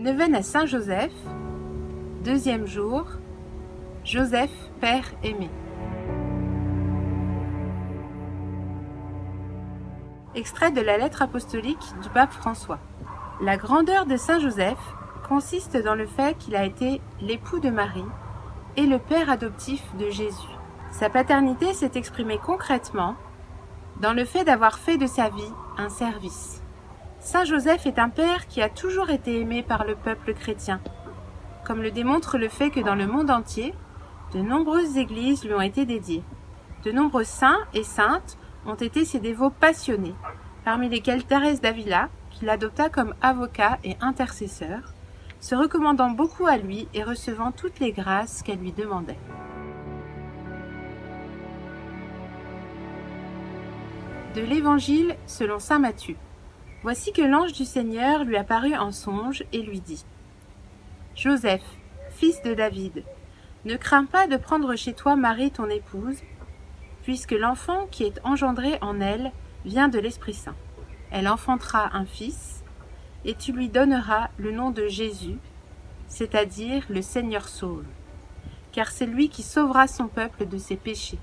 Neuvaine à Saint Joseph, deuxième jour, Joseph, Père aimé. Extrait de la lettre apostolique du pape François. La grandeur de Saint Joseph consiste dans le fait qu'il a été l'époux de Marie et le père adoptif de Jésus. Sa paternité s'est exprimée concrètement dans le fait d'avoir fait de sa vie un service. Saint Joseph est un père qui a toujours été aimé par le peuple chrétien, comme le démontre le fait que dans le monde entier, de nombreuses églises lui ont été dédiées. De nombreux saints et saintes ont été ses dévots passionnés, parmi lesquels Thérèse d'Avila, qui l'adopta comme avocat et intercesseur, se recommandant beaucoup à lui et recevant toutes les grâces qu'elle lui demandait. De l'Évangile selon saint Matthieu. Voici que l'ange du Seigneur lui apparut en songe et lui dit : Joseph, fils de David, ne crains pas de prendre chez toi Marie ton épouse, puisque l'enfant qui est engendré en elle vient de l'Esprit Saint. Elle enfantera un fils, et tu lui donneras le nom de Jésus, c'est-à-dire le Seigneur sauve, car c'est lui qui sauvera son peuple de ses péchés.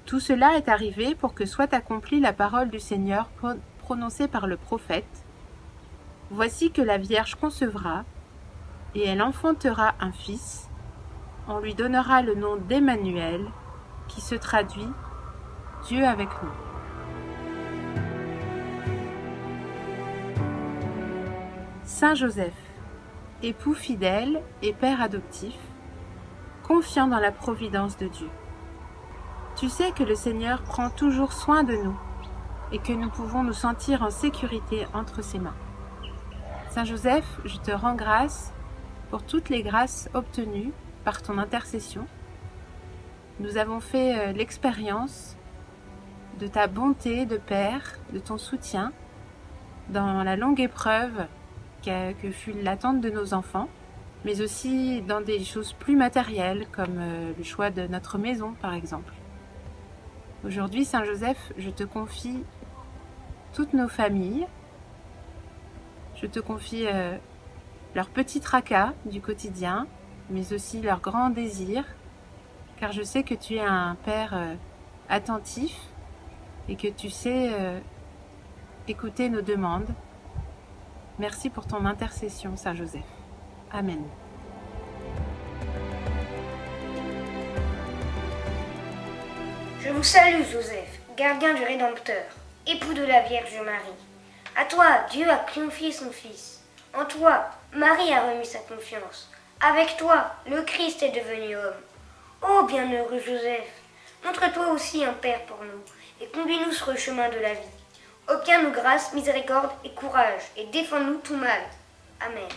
Tout cela est arrivé pour que soit accomplie la parole du Seigneur prononcée par le prophète. Voici que la Vierge concevra, et elle enfantera un fils. On lui donnera le nom d'Emmanuel, qui se traduit « Dieu avec nous ». Saint Joseph, époux fidèle et père adoptif, confiant dans la providence de Dieu. Tu sais que le Seigneur prend toujours soin de nous et que nous pouvons nous sentir en sécurité entre ses mains. Saint Joseph, je te rends grâce pour toutes les grâces obtenues par ton intercession. Nous avons fait l'expérience de ta bonté de Père, de ton soutien dans la longue épreuve que fut l'attente de nos enfants, mais aussi dans des choses plus matérielles comme le choix de notre maison par exemple. Aujourd'hui, Saint Joseph, je te confie toutes nos familles, je te confie leurs petits tracas du quotidien, mais aussi leurs grands désirs, car je sais que tu es un Père attentif et que tu sais écouter nos demandes. Merci pour ton intercession, Saint Joseph. Amen. Je vous salue, Joseph, gardien du Rédempteur, époux de la Vierge Marie. À toi, Dieu a confié son Fils. En toi, Marie a remis sa confiance. Avec toi, le Christ est devenu homme. Ô bienheureux Joseph, montre-toi aussi un Père pour nous, et conduis-nous sur le chemin de la vie. Obtiens-nous grâce, miséricorde et courage, et défends-nous tout mal. Amen.